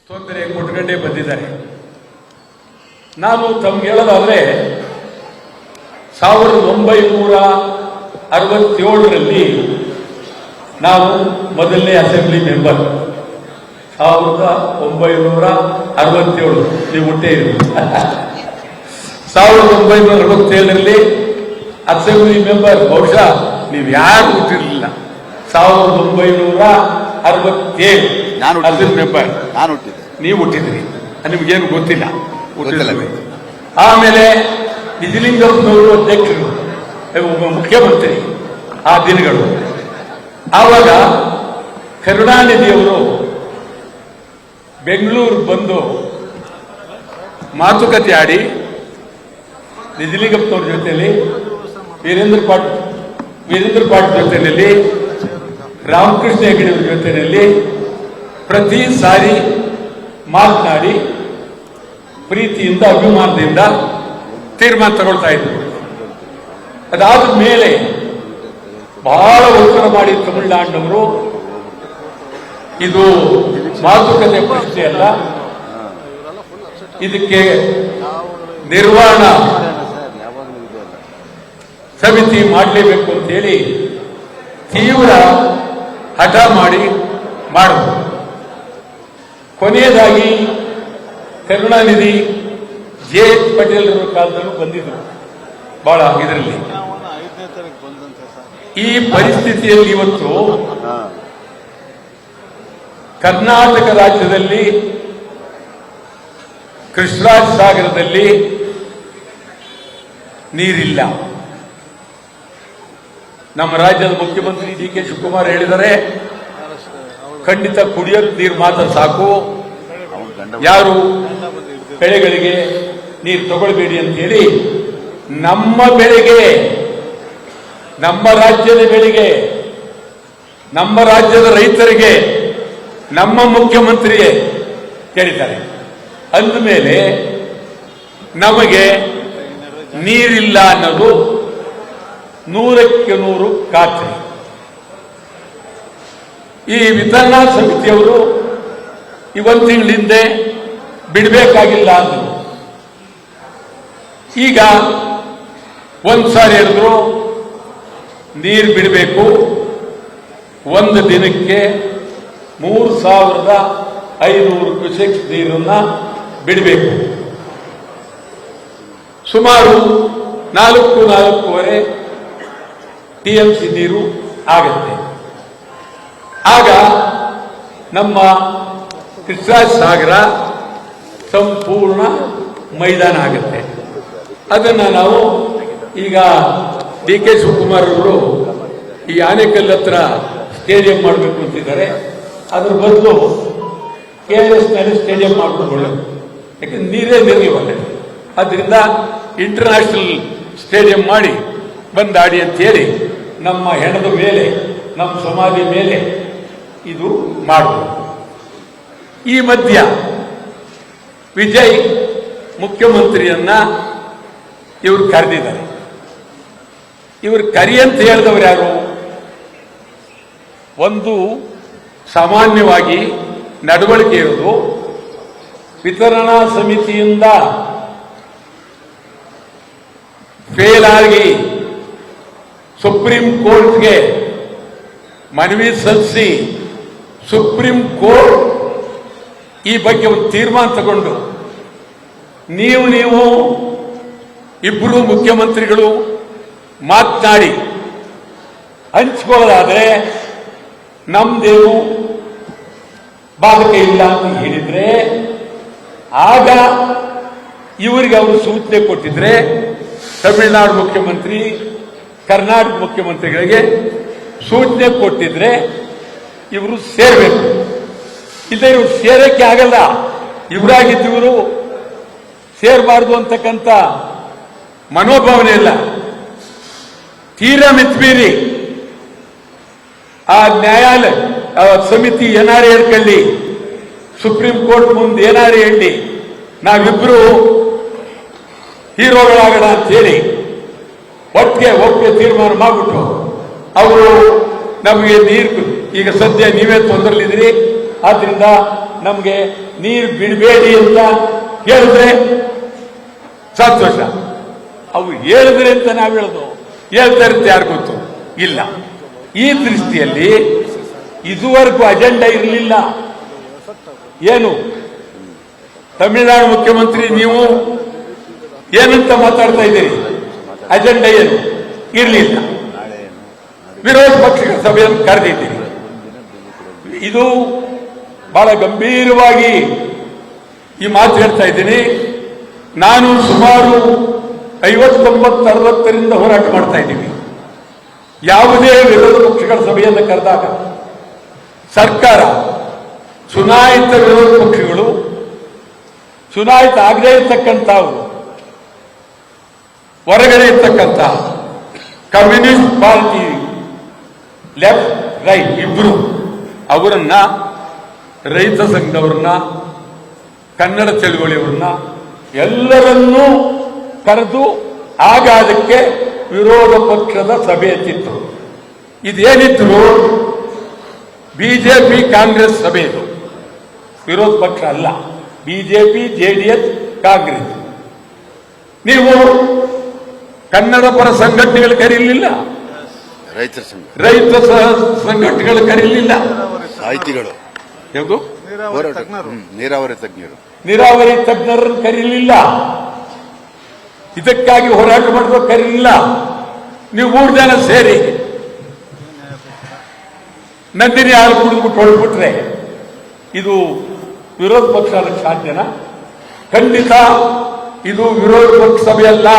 ತೊಂದರೆ ಕೊಟ್ಕೊಂಡೇ ಬಂದಿದ್ದಾರೆ. ನಾನು ತಮ್ಗೆ ಹೇಳೋದಾದ್ರೆ 1967ರಲ್ಲಿ ನಾವು ಮೊದಲನೇ ಅಸೆಂಬ್ಲಿ ಮೆಂಬರ್. 1967 ನೀವು ಹುಟ್ಟೇ ಇರಿ. 1967ರಲ್ಲಿ ಅಸೆಂಬ್ಲಿ ಮೆಂಬರ್. ಬಹುಶಃ ನೀವು ಯಾರು ಹುಟ್ಟಿರಲಿಲ್ಲ. 1967 ಅಸೆಂಬ್ಲಿ ಮೆಂಬರ್ ನಾನು ಹುಟ್ಟಿದ್ದೆ, ನೀವು ಹುಟ್ಟಿದ್ರಿ, ನಿಮ್ಗೇನು ಗೊತ್ತಿಲ್ಲ. ಆಮೇಲೆ ನಿಜಲಿಂಗಪ್ಪನವರು ಅಧ್ಯಕ್ಷರು, ಮುಖ್ಯಮಂತ್ರಿ ಆ ದಿನಗಳು. ಆವಾಗ ಕರುಣಾನಿಧಿಯವರು ಬೆಂಗಳೂರು ಬಂದು ಮಾತುಕತೆ ಆಡಿ ನಿಜಲಿಂಗಪ್ಪನವ್ರ ಜೊತೆಯಲ್ಲಿ ವೀರೇಂದ್ರ ಪಾಟೀಲ್ ಜೊತೆಯಲ್ಲಿ ರಾಮಕೃಷ್ಣ ಹೆಗಡೆಯವರ ಜೊತೆಯಲ್ಲಿ ಪ್ರತಿ ಸಾರಿ ಮಾತನಾಡಿ ಪ್ರೀತಿಯಿಂದ ಅಭಿಮಾನದಿಂದ ತೀರ್ಮಾನ ತಗೊಳ್ತಾ ಇದ್ರು. ಅದಾದ ಮೇಲೆ ಬಹಳ ಒತ್ತಡ ಮಾಡಿ ತಮಿಳುನಾಡಿನವರು ಇದು ಮಾತುಕತೆ ಪ್ರಶ್ನೆ ಅಲ್ಲ, ಇದಕ್ಕೆ ನಿರ್ವಹಣಾ ಸಮಿತಿ ಮಾಡಲೇಬೇಕು ಅಂತೇಳಿ ತೀವ್ರ ಹಠ ಮಾಡಿ ಮಾಡಿದ್ರು. ಕೊನೆಯದಾಗಿ ಕರುಣಾನಿಧಿ ಜೆ.ಎಚ್. ಪಟೇಲ್ ಅವರ ಕಾಲದಲ್ಲೂ ಬಂದಿದ್ರು ಬಹಳ ಇದರಲ್ಲಿ. ಈ ಪರಿಸ್ಥಿತಿಯಲ್ಲಿ ಇವತ್ತು ಕರ್ನಾಟಕ ರಾಜ್ಯದಲ್ಲಿ ಕೃಷ್ಣರಾಜ ಸಾಗರದಲ್ಲಿ ನೀರಿಲ್ಲ. ನಮ್ಮ ರಾಜ್ಯದ ಮುಖ್ಯಮಂತ್ರಿ ಡಿ.ಕೆ. ಶಿವಕುಮಾರ್ ಹೇಳಿದರೆ ಖಂಡಿತ ಕುಡಿಯೋಕೆ ನೀರು ಮಾತ್ರ ಸಾಕು, ಯಾರು ಬೆಳೆಗಳಿಗೆ ನೀರು ತಗೊಳ್ಬೇಡಿ ಅಂತ ಹೇಳಿ ನಮ್ಮ ಬೆಳೆಗೆ, ನಮ್ಮ ರಾಜ್ಯದ ಬೆಳೆಗೆ, ನಮ್ಮ ರಾಜ್ಯದ ರೈತರಿಗೆ ನಮ್ಮ ಮುಖ್ಯಮಂತ್ರಿಗೆ ಹೇಳಿದ್ದಾರೆ. ಅಂದಮೇಲೆ ನಮಗೆ ನೀರಿಲ್ಲ ಅನ್ನೋದು 100ಕ್ಕೆ 100 ಖಾತ್ರಿ. ಈ ವಿತರಣಾ ಸಮಿತಿಯವರು ಈ 1 ತಿಂಗಳ ಹಿಂದೆ ಬಿಡಬೇಕಾಗಿಲ್ಲ ಅಂದರು. ಈಗ ಒಂದ್ಸಾರಿ ಹೇಳಿದ್ರು ನೀರು ಬಿಡಬೇಕು, ಒಂದು ದಿನಕ್ಕೆ 3500 ಕ್ಯೂಸೆಕ್ ನೀರನ್ನ ಬಿಡಬೇಕು. ಸುಮಾರು 4.5 TMC ನೀರು ಆಗುತ್ತೆ. ಆಗ ನಮ್ಮ ಕೃಷ್ಣರಾಜ ಸಾಗರ ಸಂಪೂರ್ಣ ಮೈದಾನ ಆಗುತ್ತೆ. ಅದನ್ನು ನಾವು ಈಗ ಡಿ.ಕೆ. ಶಿವಕುಮಾರ್ ಅವರು ಈ ಆನೆಕಲ್ ಹತ್ರ ಸ್ಟೇಡಿಯಂ ಮಾಡಬೇಕು ಅಂತಿದ್ದಾರೆ. ಅದ್ರ ಬದಲು KRS ನಲ್ಲಿ ಸ್ಟೇಡಿಯಂ ಮಾಡ್ಕೊಂಡು ಒಳ್ಳೆಯದು, ಯಾಕಂದ್ರೆ ನೀರೇ ನಿರ್ಲಿವಲ್ಲ. ಅದರಿಂದ ಇಂಟರ್ನ್ಯಾಷನಲ್ ಸ್ಟೇಡಿಯಂ ಮಾಡಿ ಬಂದಾಡಿ ಅಂತ ಹೇಳಿ ನಮ್ಮ ಹೆಣದ ಮೇಲೆ, ನಮ್ಮ ಸಮಾಧಿ ಮೇಲೆ ಇದು ಮಾಡಬಹುದು. ಈ ಮಧ್ಯ ವಿಜಯ್ ಮುಖ್ಯಮಂತ್ರಿಯನ್ನ ಇವರು ಕರೆದಿದ್ದಾರೆ. ಇವರು ಕರಿ ಅಂತ ಹೇಳಿದವರು ಯಾರು? ಒಂದು ಸಾಮಾನ್ಯವಾಗಿ ನಡವಳಿಕೆ ಇರೋದು, ವಿತರಣಾ ಸಮಿತಿಯಿಂದ ಫೇಲ್ ಆಗಿ ಸುಪ್ರೀಂ ಕೋರ್ಟ್ಗೆ ಮನವಿ ಸಲ್ಲಿಸಿ ಸುಪ್ರೀಂ ಕೋರ್ಟ್ ಈ ಬಗ್ಗೆ ಒಂದು ತೀರ್ಮಾನ ತಗೊಂಡು ನೀವು ಇಬ್ಬರು ಮುಖ್ಯಮಂತ್ರಿಗಳು ಮಾತನಾಡಿ ಹಂಚ್ಕೊಳ್ಳೋದಾದ್ರೆ ನಮ್ದೇನು ಬಾಧಕ ಇಲ್ಲ ಅಂತ ಹೇಳಿದ್ರೆ, ಆಗ ಇವರಿಗೆ ಅವರು ಸೂಚನೆ ಕೊಟ್ಟಿದ್ರೆ ತಮಿಳುನಾಡು ಮುಖ್ಯಮಂತ್ರಿ, ಕರ್ನಾಟಕ ಮುಖ್ಯಮಂತ್ರಿಗಳಿಗೆ ಸೂಚನೆ ಕೊಟ್ಟಿದ್ರೆ ಇವರು ಸೇರ್ಬೇಕು. ಇಲ್ಲ ಇವರು ಸೇರಕ್ಕೆ ಆಗಲ್ಲ, ಇವರಾಗಿದ್ದವರು ಸೇರಬಾರ್ದು ಅಂತಕ್ಕಂಥ ಮನೋಭಾವನೆ ಇಲ್ಲ. ತೀರಾ ಮಿತ್ಮೀರಿ ಆ ನ್ಯಾಯಾಲಯ ಸಮಿತಿ ಏನಾರೇ ಹೇಳ್ಕೊಳ್ಳಿ, ಸುಪ್ರೀಂ ಕೋರ್ಟ್ ಮುಂದೆ ಏನಾರೇ ಹೇಳಿ, ನಾವಿಬ್ರು ಹೀರೋಗಳಾಗೋಣ ಅಂತ ಹೇಳಿ ಒಟ್ಟಿಗೆ ತೀರ್ಮಾನ ಮಾಡಿಬಿಟ್ಟು ಅವರು ನಮಗೆ ನೀರು ಈಗ ಸದ್ಯ ನೀವೇ ತೊಂದರೆಲಿದ್ದೀರಿ, ಆದ್ರಿಂದ ನಮಗೆ ನೀರು ಬಿಡಬೇಡಿ ಅಂತ ಹೇಳಿದ್ರೆ ಸಂತೋಷ. ಅವು ಹೇಳಿದ್ರೆ ಅಂತ ನಾವು ಹೇಳೋದು, ಹೇಳ್ತಾರೆ ಅಂತ ಯಾರು ಗೊತ್ತು ಇಲ್ಲ. ಈ ದೃಷ್ಟಿಯಲ್ಲಿ ಇದುವರೆಗೂ ಅಜೆಂಡಾ ಇರಲಿಲ್ಲ. ಏನು ತಮಿಳುನಾಡು ಮುಖ್ಯಮಂತ್ರಿ ನೀವು ಏನಂತ ಮಾತಾಡ್ತಾ ಇದ್ದೀರಿ? ಅಜೆಂಡಾ ಏನು ಇರಲಿಲ್ಲ. ವಿರೋಧ ಪಕ್ಷಗಳ ಸಭೆಯನ್ನು ಕರೆದಿದ್ದೀರಿ. ಇದು ಬಹಳ ಗಂಭೀರವಾಗಿ ಈ ಮಾತು ಹೇಳ್ತಾ ಇದ್ದೀನಿ. ನಾನು ಸುಮಾರು 59-60ರಿಂದ ಹೋರಾಟ ಮಾಡ್ತಾ ಇದ್ದೀವಿ. ಯಾವುದೇ ವಿರೋಧ ಪಕ್ಷಗಳ ಸಭೆಯನ್ನು ಕರೆದಾಗ ಸರ್ಕಾರ, ಚುನಾಯಿತ ವಿರೋಧ ಪಕ್ಷಗಳು, ಚುನಾಯಿತ ಆಗದೇ ಇರ್ತಕ್ಕಂಥವು, ಹೊರಗಡೆ ಇರ್ತಕ್ಕಂಥ ಕಮ್ಯುನಿಸ್ಟ್ ಪಾರ್ಟಿ ಲೆಫ್ಟ್ ರೈಟ್ ಇಬ್ರು ಅವರನ್ನ, ರೈತ ಸಂಘದವ್ರನ್ನ, ಕನ್ನಡ ಚಳವಳಿಯವ್ರನ್ನ ಎಲ್ಲರನ್ನೂ ಕರೆದು ಆಗ ಅದಕ್ಕೆ ವಿರೋಧ ಪಕ್ಷದ ಸಭೆ ಎತ್ತಿತ್ತು. ಇದೇನಿದ್ರು ಬಿಜೆಪಿ ಕಾಂಗ್ರೆಸ್ ಸಭೆ, ಇದು ವಿರೋಧ ಪಕ್ಷ ಅಲ್ಲ. BJP, JDS, Congress. ನೀವು ಕನ್ನಡ ಪರ ಸಂಘಟನೆಗಳು ಕರೀಲಿಲ್ಲ, ರೈತ ಸಂಘಟನೆಗಳು ಕರೀಲಿಲ್ಲ, ಸಾಹಿತಿಗಳು, ಯಾವುದು ನೀರಾವರಿ ತಜ್ಞರನ್ನು ಕರೀಲಿಲ್ಲ, ಇದಕ್ಕಾಗಿ ಹೋರಾಟ ಮಾಡಿದ್ರು ಕರೀಲಿಲ್ಲ. ನೀವು 3 ಜನ ಸೇರಿ ನಂದಿನಿ ಹಾಲು ಕುಡಿದ್ಬಿಟ್ಟು ಹೊರಟ್ಬಿಟ್ರೆ ಇದು ವಿರೋಧ ಪಕ್ಷ ಆಗಕ್ಕೆ ಸಾಧ್ಯನಾ? ಖಂಡಿತ ಇದು ವಿರೋಧ ಪಕ್ಷ ಸಭೆಯಲ್ಲ.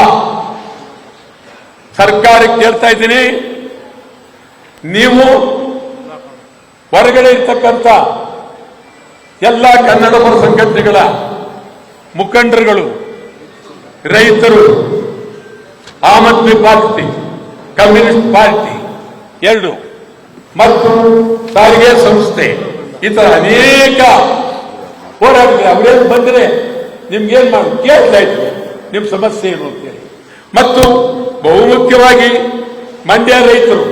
ಸರ್ಕಾರಕ್ಕೆ ಕೇಳ್ತಾ ಇದ್ದೀನಿ, ನೀವು ಹೊರಗಡೆ ಇರ್ತಕ್ಕಂಥ ಎಲ್ಲ ಕನ್ನಡ ಪರ ಸಂಘಟನೆಗಳ ಮುಖಂಡರುಗಳು, ರೈತರು, Aam Aadmi party, communist party 2 ಮತ್ತು ಸಾರಿಗೆ ಸಂಸ್ಥೆ, ಈ ತರ ಅನೇಕ ಹೋರಾಟಗಳು ಅವರೇನು ಬಂದರೆ ನಿಮ್ಗೇನ್ ಮಾಡಿ ಕೇಳ್ತಾ ಇದ್ವಿ, ನಿಮ್ ಸಮಸ್ಯೆ ಏನು ಅಂತೇಳಿ. ಮತ್ತು ಬಹುಮುಖ್ಯವಾಗಿ ಮಂಡ್ಯ ರೈತರು,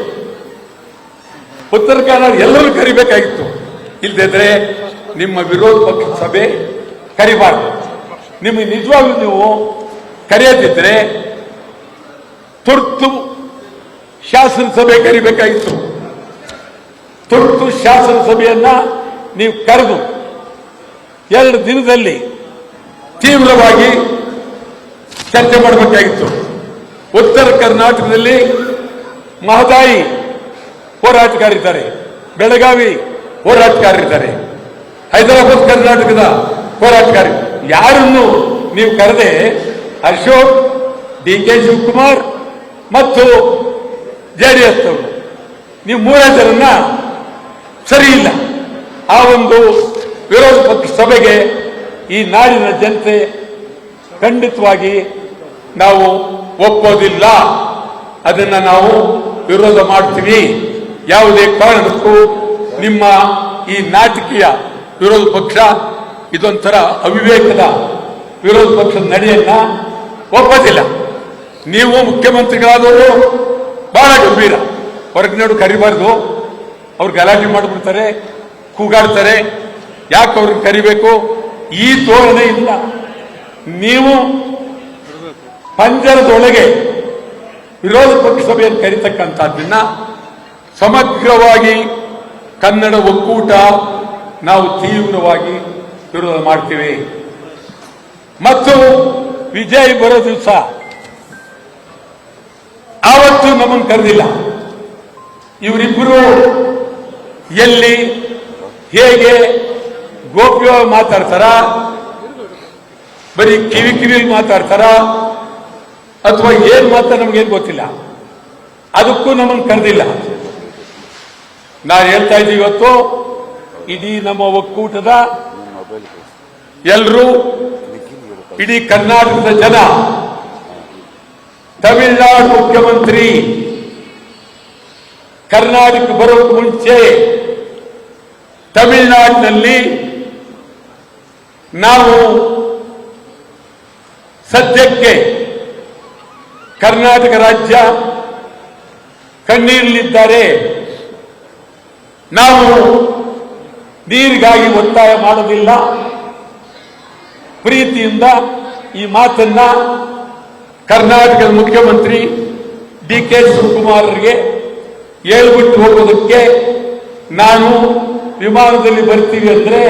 ಉತ್ತರ ಕನ್ನಡ ಎಲ್ಲರೂ ಕರಿಬೇಕಾಗಿತ್ತು. ಇಲ್ಲದಿದ್ರೆ ನಿಮ್ಮ ವಿರೋಧ ಪಕ್ಷ ಸಭೆ ಕರಿಬಾರ್ದು. ನಿಮಗೆ ನಿಜವಾಗ್ಲೂ ನೀವು ಕರೆಯದಿದ್ರೆ ತುರ್ತು ಶಾಸನ ಸಭೆ ಕರಿಬೇಕಾಗಿತ್ತು. ತುರ್ತು ಶಾಸನ ಸಭೆಯನ್ನ ನೀವು ಕರೆದು 2 ದಿನದಲ್ಲಿ ತೀವ್ರವಾಗಿ ಚರ್ಚೆ ಮಾಡಬೇಕಾಗಿತ್ತು. ಉತ್ತರ ಕರ್ನಾಟಕದಲ್ಲಿ ಮಹದಾಯಿ ಹೋರಾಟಗಾರಿದ್ದಾರೆ, ಬೆಳಗಾವಿ ಹೋರಾಟಗಾರರಿದ್ದಾರೆ, ಹೈದರಾಬಾದ್ ಕರ್ನಾಟಕದ ಹೋರಾಟಗಾರ. ಯಾರನ್ನು ನೀವು ಕರೆದೆ ಅಶೋಕ್, ಡಿ.ಕೆ. ಶಿವಕುಮಾರ್ ಮತ್ತು ಜೆಡಿಎಸ್ ಅವರು, ನೀವು 3 ಜನರನ್ನ ಸರಿ ಇಲ್ಲ. ಆ ಒಂದು ವಿರೋಧ ಪಕ್ಷ ಸಭೆಗೆ ಈ ನಾಡಿನ ಜನತೆ ಖಂಡಿತವಾಗಿ ನಾವು ಒಪ್ಪೋದಿಲ್ಲ. ಅದನ್ನ ನಾವು ವಿರೋಧ ಮಾಡ್ತೀವಿ. ಯಾವುದೇ ಕಾರಣಕ್ಕೂ ನಿಮ್ಮ ಈ ನಾಟಕೀಯ ವಿರೋಧ ಪಕ್ಷ, ಇದೊಂಥರ ಅವಿವೇಕದ ವಿರೋಧ ಪಕ್ಷದ ನಡೆಯನ್ನ ಒಪ್ಪೋದಿಲ್ಲ. ನೀವು ಮುಖ್ಯಮಂತ್ರಿಗಳಾದವರು ಬಹಳ ಗಂಭೀರ, ಹೊರಗಿನೋಡು ಕರಿಬಾರ್ದು, ಅವ್ರು ಗಲಾಟೆ ಮಾಡಿಬಿಡ್ತಾರೆ, ಕೂಗಾಡ್ತಾರೆ, ಯಾಕೆ ಅವ್ರಿಗೆ ಕರಿಬೇಕು? ಈ ಧೋರಣೆಯಿಂದ ನೀವು ಪಂಜರದೊಳಗೆ ವಿರೋಧ ಪಕ್ಷ ಸಭೆಯನ್ನು ಕರೀತಕ್ಕಂಥದ್ದನ್ನ ಸಮಗ್ರವಾಗಿ ಕನ್ನಡ ಒಕ್ಕೂಟ ನಾವು ತೀವ್ರವಾಗಿ ವಿರೋಧ ಮಾಡ್ತೀವಿ. ಮತ್ತು ವಿಜಯ್ ಬರೋ ದಿವಸ ಆವತ್ತು ನಮ್ಮನ್ನು ಕರೆದಿಲ್ಲ. ಇವರಿಬ್ಬರು ಎಲ್ಲಿ ಹೇಗೆ ಗೋಪ್ಯವಾಗಿ ಮಾತಾಡ್ತಾರ, ಬರೀ ಕಿವಿಲಿ ಮಾತಾಡ್ತಾರ, ಅಥವಾ ಏನ್ ಮಾತಾಡ ನಮ್ಗೇನು ಗೊತ್ತಿಲ್ಲ. ಅದಕ್ಕೂ ನಮ್ಮನ್ನು ಕರೆದಿಲ್ಲ. ನಾನು ಹೇಳ್ತಾ ಇದ್ದೀವಿ, ಇವತ್ತು ಇಡೀ ನಮ್ಮ ಒಕ್ಕೂಟದ ಎಲ್ಲರೂ, ಇಡೀ ಕರ್ನಾಟಕದ ಜನ, ತಮಿಳುನಾಡು ಮುಖ್ಯಮಂತ್ರಿ ಕರ್ನಾಟಕ ಬರೋಕ್ಕೆ ಮುಂಚೆ ತಮಿಳುನಾಡಿನಲ್ಲಿ ನಾವು ಸದ್ಯಕ್ಕೆ ಕರ್ನಾಟಕ ರಾಜ್ಯ ಕಣ್ಣೀರಲ್ಲಿದ್ದಾರೆ, ನಾವು ನೀರಿಗಾಗಿ ಒತ್ತಾಯ ಮಾಡೋದಿಲ್ಲ, ಪ್ರೀತಿಯಿಂದ ಈ ಮಾತನ್ನ ಕರ್ನಾಟಕದ ಮುಖ್ಯಮಂತ್ರಿ ಡಿ.ಕೆ. ಶಿವಕುಮಾರ್ಗೆ ಹೇಳ್ಬಿಟ್ಟು ಹೋಗೋದಕ್ಕೆ ನಾನು ವಿಮಾನದಲ್ಲಿ ಬರ್ತೀವಿ ಅಂದ್ರೆ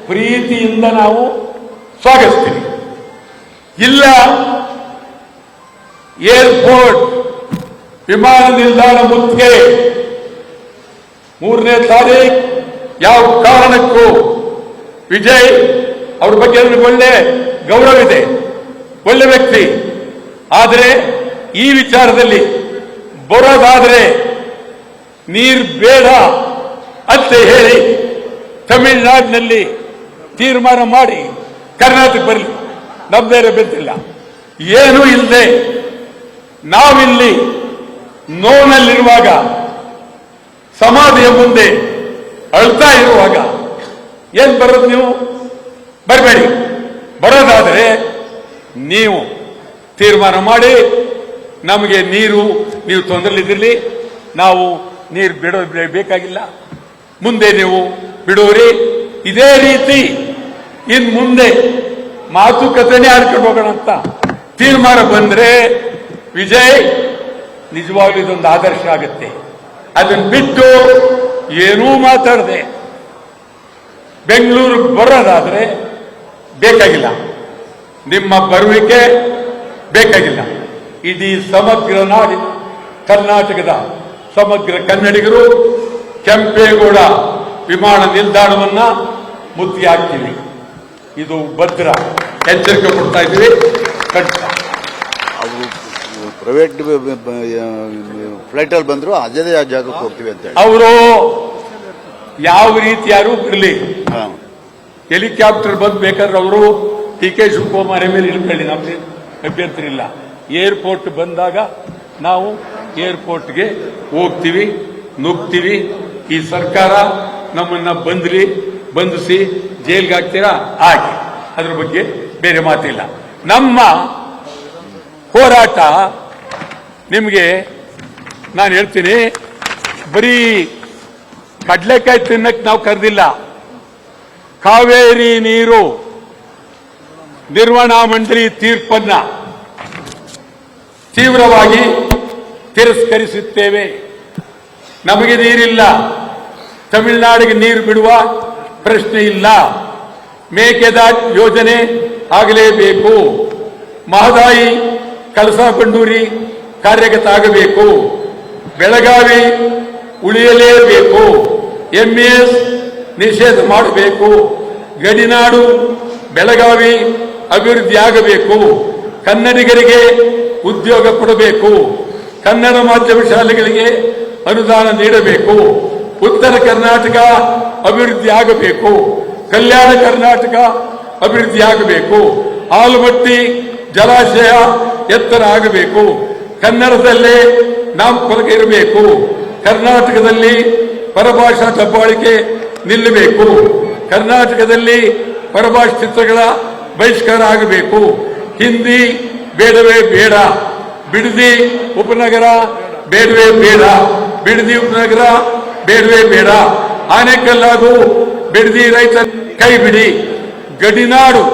ಪ್ರೀತಿಯಿಂದ ನಾವು ಸ್ವಾಗತಿಸ್ತೀವಿ. ಇಲ್ಲ, ಏರ್ಪೋರ್ಟ್ ವಿಮಾನ ನಿಲ್ದಾಣ ಮುತ್ತಿಗೆ 3ನೇ ತಾರೀಖು ಯಾವ ಕಾರಣಕ್ಕೂ ವಿಜಯ್ ಅವ್ರ ಬಗ್ಗೆ ನನಗೆ ಒಳ್ಳೆ ಗೌರವ ಇದೆ, ಒಳ್ಳೆ ವ್ಯಕ್ತಿ. ಆದರೆ ಈ ವಿಚಾರದಲ್ಲಿ ಬರೋದಾದ್ರೆ ನೀರು ಬೇಡ ಅಂತ ಹೇಳಿ ತಮಿಳುನಾಡಿನಲ್ಲಿ ತೀರ್ಮಾನ ಮಾಡಿ ಕರ್ನಾಟಕ ಬರಲಿ, ನಮ್ದೇನೆ ಬೆಂತಿಲ್ಲ. ಏನೂ ಇಲ್ಲದೆ ನಾವಿಲ್ಲಿ ನೋವಿನಲ್ಲಿರುವಾಗ, ಸಮಾಧಿಯ ಮುಂದೆ ಅಳ್ತಾ ಇರುವಾಗ ಏನ್ ಬರೋದು? ನೀವು ಬರಬೇಡಿ. ಬರೋದಾದರೆ ನೀವು ತೀರ್ಮಾನ ಮಾಡಿ ನಮಗೆ ನೀವು ತೊಂದರೆಲಿದ್ದಿರಲಿ, ನಾವು ನೀರು ಬೇಕಾಗಿಲ್ಲ, ಮುಂದೆ ನೀವು ಬಿಡೋರಿ. ಇದೇ ರೀತಿ ಇನ್ ಮುಂದೆ ಮಾತುಕತೆನೇ ಆಡ್ಕೊಂಡು ಹೋಗೋಣ ಅಂತ ತೀರ್ಮಾನ ಬಂದ್ರೆ ವಿಜಯ್ ನಿಜವಾಗ್ಲೂ ಇದೊಂದು ಆದರ್ಶ ಆಗುತ್ತೆ. ಅದನ್ನ ಬಿಟ್ಟು ಏನೂ ಮಾತಾಡದೆ ಬೆಂಗಳೂರಿಗೆ ಬರೋದಾದ್ರೆ ಬೇಕಾಗಿಲ್ಲ, ನಿಮ್ಮ ಬರುವಿಕೆ ಬೇಕಾಗಿಲ್ಲ. ಇಡೀ ಸಮಗ್ರ ನಾಡಿನ ಕರ್ನಾಟಕದ ಸಮಗ್ರ ಕನ್ನಡಿಗರು ಕೆಂಪೇಗೌಡ ವಿಮಾನ ನಿಲ್ದಾಣವನ್ನ ಮುತ್ತಿಗೆ ಹಾಕ್ತೀವಿ. ಇದು ಭದ್ರ ಎಚ್ಚರಿಕೆ ಕೊಡ್ತಾ ಇದ್ದೀವಿ. ಅವರು ಪ್ರೈವೇಟ್ ಫ್ಲೈಟ್ ಅಲ್ಲಿ ಬಂದ್ರು ಅದೇ ಜಾಗಕ್ಕೆ ಹೋಗ್ತೀವಿ ಅಂತ ಹೇಳಿ ಅವರು ಯಾವ ರೀತಿ ಯಾರು ಬರಲಿ, ಹೆಲಿಕಾಪ್ಟರ್ ಬಂದ್ ಬೇಕಾದ್ರೆ ಅವರು ಡಿ.ಕೆ. ಶಿವಕುಮಾರ್ ಮೇಲೆ ಇಳ್ಕೊಳ್ಳಿ, ನಮ್ಗೆ ಅಭ್ಯಂತರ ಇಲ್ಲ. ಏರ್ಪೋರ್ಟ್ ಬಂದಾಗ ನಾವು ಏರ್ಪೋರ್ಟ್ಗೆ ಹೋಗ್ತೀವಿ, ನುಗ್ತೀವಿ. ಈ ಸರ್ಕಾರ ನಮ್ಮನ್ನ ಬಂಧಿಸಿ ಜೈಲ್ಗೆ ಹಾಕ್ತೀರಾ ಹಾಗೆ, ಅದ್ರ ಬಗ್ಗೆ ಬೇರೆ ಮಾತಿಲ್ಲ. ನಮ್ಮ ಹೋರಾಟ ನಿಮಗೆ ನಾನು ಹೇಳ್ತೀನಿ, ಬರೀ ಕಡ್ಲೆಕಾಯಿ ತಿನ್ನಕ್ಕೆ ನಾವು ಕರೆದಿಲ್ಲ. ಕಾವೇರಿ ನೀರು ನಿರ್ವಹಣಾ ಮಂಡಳಿ ತೀರ್ಪನ್ನ ತೀವ್ರವಾಗಿ ತಿರಸ್ಕರಿಸುತ್ತೇವೆ. ನಮಗೆ ನೀರಿಲ್ಲ, ತಮಿಳುನಾಡಿಗೆ ನೀರು ಬಿಡುವ ಪ್ರಶ್ನೆ ಇಲ್ಲ. ಮೇಕೆದಾಟು ಯೋಜನೆ ಆಗಲೇಬೇಕು. ಮಹದಾಯಿ ಕಳಸಾ ಬಂಡೂರಿ ಕಾರ್ಯಗತ ಆಗಬೇಕು. ಬೆಳಗಾವಿ ಉಳಿಯಲೇಬೇಕು. ಎಂಇಎಸ್ ನಿಷೇಧ ಮಾಡಬೇಕು. ಗಡಿನಾಡು ಬೆಳಗಾವಿ ಅಭಿವೃದ್ಧಿ ಆಗಬೇಕು. ಕನ್ನಡಿಗರಿಗೆ ಉದ್ಯೋಗ ಕೊಡಬೇಕು. ಕನ್ನಡ ಮಾಧ್ಯಮ ಶಾಲೆಗಳಿಗೆ ಅನುದಾನ ನೀಡಬೇಕು. ಉತ್ತರ ಕರ್ನಾಟಕ ಅಭಿವೃದ್ಧಿ ಆಗಬೇಕು. ಕಲ್ಯಾಣ ಕರ್ನಾಟಕ ಅಭಿವೃದ್ಧಿ ಆಗಬೇಕು. ಆಲಮಟ್ಟಿ ಜಲಾಶಯ ಎತ್ತರ ಆಗಬೇಕು. ಕನ್ನಡದಲ್ಲೇ ನಾಮಫಲಕ ಇರಬೇಕು. ಕರ್ನಾಟಕದಲ್ಲಿ ಪರಭಾಷಾ ದಬ್ಬಾಳಿಕೆ ನಿಲ್ಲಬೇಕು. ಕರ್ನಾಟಕದಲ್ಲಿ ಪರಭಾಷಾ ಚಿತ್ರಗಳ ಬಹಿಷ್ಕಾರ ಆಗಬೇಕು. ಹಿಂದಿ ಬೇಡವೇ ಬೇಡ. ಬಿಡದಿ ಉಪನಗರ ಬೇಡವೇ ಬೇಡ. ಬಿಡದಿ ಉಪನಗರ ಬೇಡವೇ ಬೇಡ. ಆನೇಕಲ್ ಹಾಗೂ ಬಿಡದಿ ರೈತ ಕೈ ಬಿಡಿ. ಗಡಿನಾಡು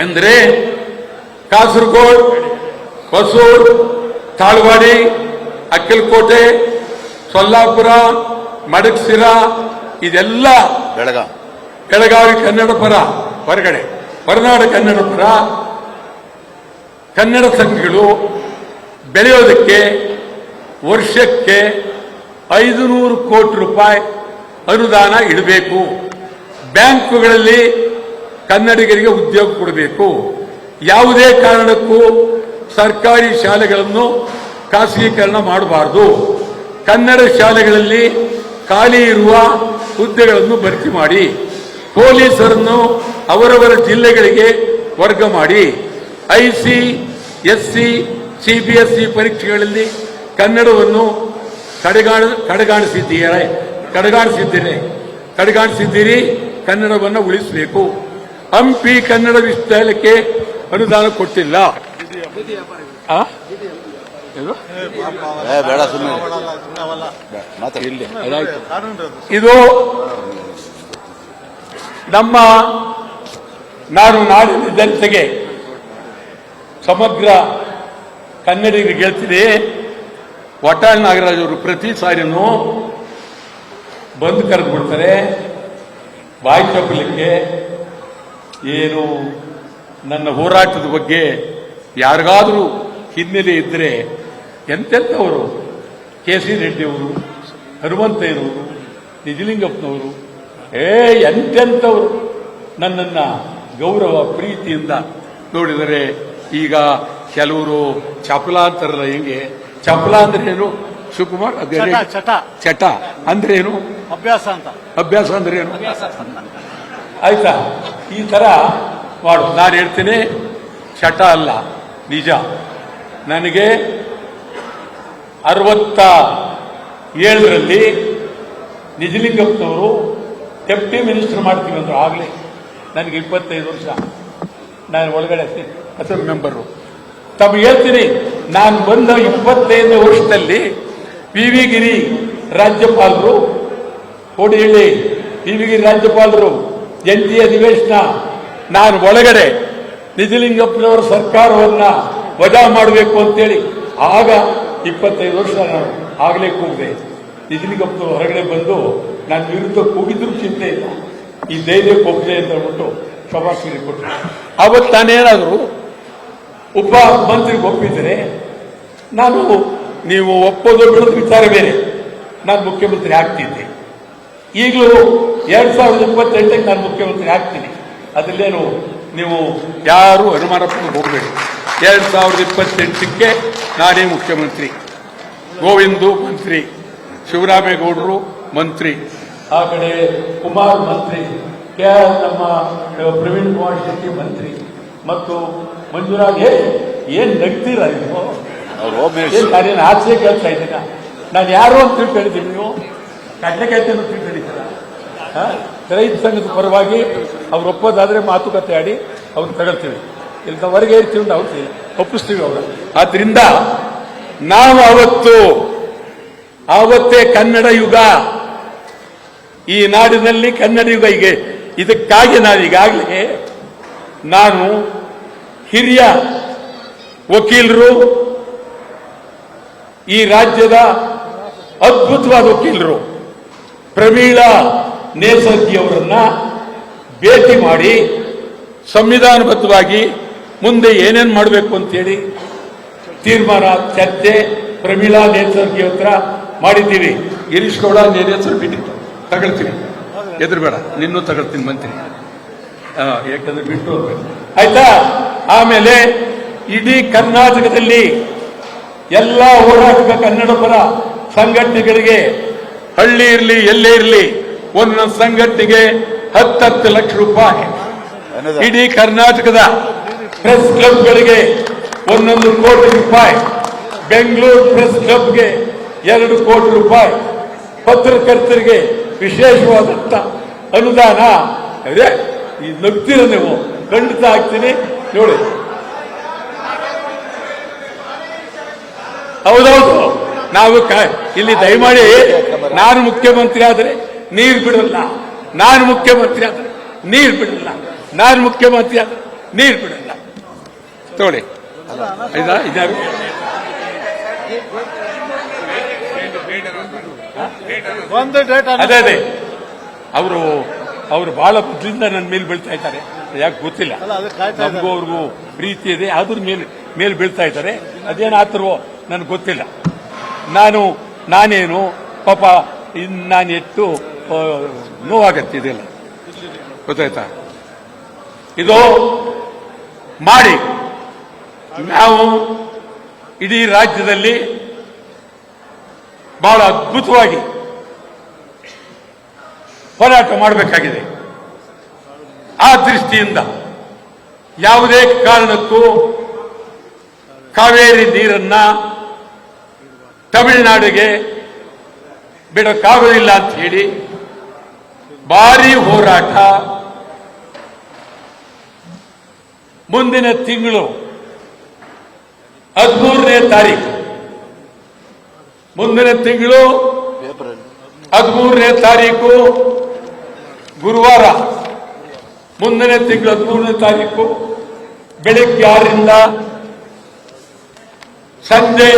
ಅಂದ್ರೆ ಕಾಸರಗೋಡು, ಹೊಸೂರು, ತಾಳ್ವಾಡಿ, ಅಕ್ಕಲಕೋಟೆ, ಸೊಲ್ಲಾಪುರ, ಮಡಕಸಿರ, ಇದೆಲ್ಲ ಬೆಳಗಾವಿ ಕನ್ನಡ ಪರ, ಹೊರನಾಡ ಕನ್ನಡ ಪರ ಕನ್ನಡ ಸಂಘಗಳು ಬೆಳೆಯೋದಕ್ಕೆ ವರ್ಷಕ್ಕೆ 500 ಕೋಟಿ ರೂಪಾಯಿ ಅನುದಾನ ಇಡಬೇಕು. ಬ್ಯಾಂಕುಗಳಲ್ಲಿ ಕನ್ನಡಿಗರಿಗೆ ಉದ್ಯೋಗ ಕೊಡಬೇಕು. ಯಾವುದೇ ಕಾರಣಕ್ಕೂ ಸರ್ಕಾರಿ ಶಾಲೆಗಳನ್ನು ಖಾಸಗೀಕರಣ ಮಾಡಬಾರದು. ಕನ್ನಡ ಶಾಲೆಗಳಲ್ಲಿ ಖಾಲಿ ಇರುವ ಹುದ್ದೆಗಳನ್ನು ಭರ್ತಿ ಮಾಡಿ. ಪೊಲೀಸರನ್ನು ಅವರವರ ಜಿಲ್ಲೆಗಳಿಗೆ ವರ್ಗ ಮಾಡಿ. ICSE, CBSE ಪರೀಕ್ಷೆಗಳಲ್ಲಿ ಕನ್ನಡವನ್ನು ಕಡೆಗಾಣಿಸಿದ್ದೀರಿ. ಕನ್ನಡವನ್ನು ಉಳಿಸಬೇಕು. ಹಂಪಿ ಕನ್ನಡ ವಿಶ್ವವಿದ್ಯಾಲಯಕ್ಕೆ ಅನುದಾನ ಕೊಟ್ಟಿಲ್ಲ. ಇದು ನಾನು ನಾಡಿನ ಜನತೆಗೆ ಸಮಗ್ರ ಕನ್ನಡಿಗರಿಗೆ ಹೇಳ್ತೀನಿ, ವಟಾಳ್ ನಾಗರಾಜ್ ಅವರು ಪ್ರತಿ ಸಾರಿನೂ ಬಂದು ಕರೆದು ಬಿಡ್ತಾರೆ ಬಾಯಿ ಚಪ್ಪಲಿಕ್ಕೆ. ಏನು ನನ್ನ ಹೋರಾಟದ ಬಗ್ಗೆ ಯಾರಿಗಾದರೂ ಹಿನ್ನೆಲೆ ಇದ್ದರೆ ಎಂತೆಂಥವರು, ಕೆ ಸಿ ರೆಡ್ಡಿ ಅವರು, ಹನುಮಂತಯ್ಯನವರು, ನಿಜಲಿಂಗಪ್ಪನವರು, ಎಂತೆಂಥವರು ನನ್ನನ್ನ ಗೌರವ ಪ್ರೀತಿಯಿಂದ ನೋಡಿದರೆ, ಈಗ ಕೆಲವರು ಚಪಲ ಅಂತಾರಲ್ಲ, ಹೆಂಗೆ ಚಪಲ ಅಂದ್ರೆ ಏನು ಶಿವಕುಮಾರ್? ಚಟ ಅಂದ್ರೆ ಏನು? ಅಭ್ಯಾಸ ಅಂತ. ಅಭ್ಯಾಸ ಅಂದ್ರೆ ಏನು? ಆಯ್ತಾ? ಈ ತರ ಮಾಡು. ನಾನು ಹೇಳ್ತೀನಿ, ಚಟ ಅಲ್ಲ, ನಿಜ. ನನಗೆ 67ರಲ್ಲಿ ನಿಜಲಿಂಗಪ್ಪನವರು ಡೆಪ್ಟಿ ಮಿನಿಸ್ಟರ್ ಮಾಡ್ತೀವಿ ಅಂದ್ರು. ಆಗಲೇ ನನಗೆ 25 ವರ್ಷ, ನಾನು ಒಳಗಡೆ ಅಸೆಂಬ್ಲಿ ಮೆಂಬರು. ತಮಗೆ ಹೇಳ್ತೀನಿ, ನಾನು ಬಂದ 25ನೇ ವರ್ಷದಲ್ಲಿ ಪಿ ವಿ ಗಿರಿ ರಾಜ್ಯಪಾಲರು, ಕೋಡಿಹಳ್ಳಿ ಪಿ ವಿ ಗಿರಿ ರಾಜ್ಯಪಾಲರು ಜಂಟಿ ಅಧಿವೇಶನ, ನಾನು ಒಳಗಡೆ ನಿಜಲಿಂಗಪ್ಪನವರ ಸರ್ಕಾರವನ್ನ ವಜಾ ಮಾಡಬೇಕು ಅಂತೇಳಿ ಆಗ 25 ವರ್ಷ ನಾನು ಆಗಲೇ ಕೂಗಿದೆ. ನಿಜಲಿಂಗಪ್ಪನವರು ಹೊರಗಡೆ ಬಂದು ನನ್ನ ವಿರುದ್ಧ ಕೂಗಿದ್ರು ಚಿಂತೆ ಇಲ್ಲ, ಈ ಧೈರ್ಯಕ್ಕೆ ಹೋಗಿದೆ ಅಂತ ಹೇಳ್ಬಿಟ್ಟು ಶಭಾಶ್ರೀ ಕೊಟ್ಟರು. ಅವತ್ತು ನಾನೇನಾದರೂ ಉಪ ಮಂತ್ರಿಗೆ ಒಪ್ಪಿದರೆ, ನಾನು ನೀವು ಒಪ್ಪೋದು ಬಿಡೋದು ವಿಚಾರ ಬೇರೆ, ನಾನು ಮುಖ್ಯಮಂತ್ರಿ ಆಗ್ತಿದ್ದೆ. ಈಗಲೂ 2028ಕ್ಕೆ ನಾನು ಮುಖ್ಯಮಂತ್ರಿ ಆಗ್ತೀನಿ. ಅದರಲ್ಲೇನು ನೀವು ಯಾರು ಅನುಮಾನ ಪಡೋಕೆ ಹೋಗಬೇಡಿ. 2028ಕ್ಕೆ ನಾನೇ ಮುಖ್ಯಮಂತ್ರಿ, ಗೋವಿಂದು ಮಂತ್ರಿ, ಶಿವರಾಮೇಗೌಡರು ಮಂತ್ರಿ, ಆ ಕಡೆ ಕುಮಾರ್ ಮಂತ್ರಿ, ನಮ್ಮ ಪ್ರವೀಣ್ ಕುಮಾರ್ ಶೆಟ್ಟಿ ಮಂತ್ರಿ, ಮತ್ತು ಮಂಜುರಾಜ್. ಏನ್ ನಗ್ತೀರ ನೀವು? ನಾನೇನು ಆಚೆ ಕೇಳ್ತಾ ಇದ್ದೀನ? ನಾನು ಯಾರು ಅಂತ ತಿಳ್ಕೊಂಡಿದ್ದೀನಿ, ನೀವು ಕಡ್ಲೆಕಾಯ್ತ ತಿಳ್ಕೊಂಡಿದ್ದೀರ? ರೈತ ಸಂಘದ ಪರವಾಗಿ ಅವ್ರು ಒಪ್ಪೋದಾದ್ರೆ ಮಾತುಕತೆ ಆಡಿ ಅವ್ರು ತಗೊಳ್ತೀವಿ, ಇಲ್ಲದವರೆಗೆ ಇರ್ತೀವಿ, ಅವ್ರು ಒಪ್ಪಿಸ್ತೀವಿ ಅವರು. ಆದ್ರಿಂದ ನಾವು ಆವತ್ತೇ ಕನ್ನಡ ಯುಗ, ಈ ನಾಡಿನಲ್ಲಿ ಕನ್ನಡ ಯುಗ. ಈಗ ಇದಕ್ಕಾಗಿ ನಾವೀಗಾಗಲೇ ನಾನು ಹಿರಿಯ ವಕೀಲರು, ಈ ರಾಜ್ಯದ ಅದ್ಭುತವಾದ ವಕೀಲರು ಪ್ರಮೀಳಾ ನೇಸರ್ಗಿ ಅವರನ್ನ ಭೇಟಿ ಮಾಡಿ ಸಂವಿಧಾನಬದ್ಧವಾಗಿ ಮುಂದೆ ಏನೇನು ಮಾಡಬೇಕು ಅಂತೇಳಿ ತೀರ್ಮಾನ, ಚರ್ಚೆ ಪ್ರಮೀಳಾ ನೇಸರ್ಗಿ ಹತ್ರ ಮಾಡಿದ್ದೀವಿ. ಗಿರೀಶ್ ಗೌಡ ನೇಸರ್ ಬಿಟ್ಟು ತಗೊಳ್ತೀವಿ, ಎದುರುಬೇಡ, ನಿನ್ನೂ ತಗೊಳ್ತೀನಿ ಮಂತ್ರಿ, ಯಾಕಂದ್ರೆ ಬಿಟ್ಟು ಹೋಗ್ಬೇಕು, ಆಯ್ತಾ? ಆಮೇಲೆ ಇಡೀ ಕರ್ನಾಟಕದಲ್ಲಿ ಎಲ್ಲ ಹೋರಾಟದ ಕನ್ನಡ ಪರ ಸಂಘಟನೆಗಳಿಗೆ, ಹಳ್ಳಿ ಇರಲಿ ಎಲ್ಲೇ ಇರಲಿ, ಒಂದೊಂದು ಸಂಘಟನೆಗೆ 10 ಲಕ್ಷ ರೂಪಾಯಿ, ಇಡೀ ಕರ್ನಾಟಕದ ಪ್ರೆಸ್ ಕ್ಲಬ್ಗಳಿಗೆ 1 ಕೋಟಿ ರೂಪಾಯಿ, ಬೆಂಗಳೂರು ಪ್ರೆಸ್ ಕ್ಲಬ್ಗೆ 2 ಕೋಟಿ ರೂಪಾಯಿ, ಪತ್ರಕರ್ತರಿಗೆ ವಿಶೇಷವಾದಂತ ಅನುದಾನ. ಅದೇ ಈ ನಗ್ತೀರ ನೀವು, ಖಂಡಿತ ಆಗ್ತೀನಿ ನೋಡಿ. ಹೌದೌದು, ನಾವು ಇಲ್ಲಿ ದಯಮಾಡಿ, ನಾನು ಮುಖ್ಯಮಂತ್ರಿ ಆದರೆ ನೀರು ಬಿಡಲ್ಲ, ನಾನು ಮುಖ್ಯಮಂತ್ರಿ ಆದರೆ ನೀರು ಬಿಡಲ್ಲ, ನಾನು ಮುಖ್ಯಮಂತ್ರಿ ಆದರೆ ನೀರು ಬಿಡಲ್ಲ. ತೋಳಿ ಇದಾರು ಅದೇ ಅವರು ಬಹಳ ಮೊದಲಿಂದ ನನ್ನ ಮೇಲೆ ಬೀಳ್ತಾ ಇದ್ದಾರೆ, ಯಾಕೆ ಗೊತ್ತಿಲ್ಲ, ನಮಗೂ ಅವ್ರಿಗೂ ಪ್ರೀತಿ ಇದೆ, ಅದ್ರ ಮೇಲೆ ಬೀಳ್ತಾ ಇದ್ದಾರೆ. ಅದೇನಾತರೋ ನನಗೆ ಗೊತ್ತಿಲ್ಲ. ನಾನೇನು ಪಾಪ ನಾನು ಎಷ್ಟು ನೋವಾಗತ್ತೆ, ಇದೆಲ್ಲ ಗೊತ್ತಾಯ್ತಾ? ಇದು ಮಾಡಿ ನಾವು ಇಡೀ ರಾಜ್ಯದಲ್ಲಿ ಬಹಳ ಅದ್ಭುತವಾಗಿ ಹೋರಾಟ ಮಾಡಬೇಕಾಗಿದೆ. ಆ ದೃಷ್ಟಿಯಿಂದ ಯಾವುದೇ ಕಾರಣಕ್ಕೂ ಕಾವೇರಿ ನೀರನ್ನ ತಮಿಳುನಾಡಿಗೆ ಬಿಡಕ್ಕಾಗೋದಿಲ್ಲ ಅಂತ ಹೇಳಿ ಭಾರಿ ಹೋರಾಟ ಮುಂದಿನ ತಿಂಗಳು 13ನೇ ತಾರೀಕು, ಮುಂದಿನ ತಿಂಗಳು 13ನೇ ತಾರೀಕು ಗುರುವಾರ ಮುಂದಿನ ತಿಂಗಳ 13ನೇ ತಾರೀಕು ಬೆಳಿಗ್ಗೆ 6ರಿಂದ ಸಂಜೆ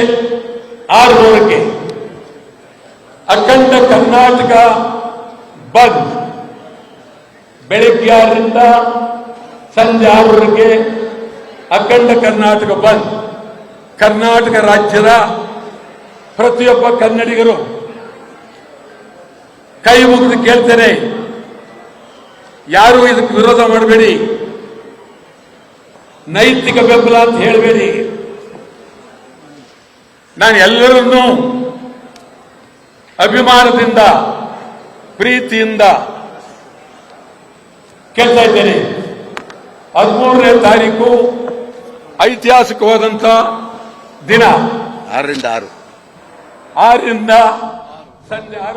6ರವರೆಗೆ ಅಖಂಡ ಕರ್ನಾಟಕ ಬಂದ್. ಬೆಳಿಗ್ಗೆ 6ರಿಂದ ಸಂಜೆ 6ರವರೆಗೆ ಅಖಂಡ ಕರ್ನಾಟಕ ಬಂದ್. ಕರ್ನಾಟಕ ರಾಜ್ಯದ ಪ್ರತಿಯೊಬ್ಬ ಕನ್ನಡಿಗರು ಕೈ ಮುಗಿದು ಕೇಳ್ತೇನೆ, ಯಾರು ಇದಕ್ಕೆ ವಿರೋಧ ಮಾಡಬೇಡಿ, ನೈತಿಕ ಬೆಂಬಲ ಅಂತ ಹೇಳಬೇಡಿ. ನಾನು ಎಲ್ಲರನ್ನೂ ಅಭಿಮಾನದಿಂದ ಪ್ರೀತಿಯಿಂದ ಕೇಳ್ತಾ ಇದ್ದೇನೆ. 13ನೇ ತಾರೀಕು ಐತಿಹಾಸಿಕವಾದಂಥ ದಿನ. 6ರಿಂದ 6 6ರಿಂದ ಸಂಜೆ 6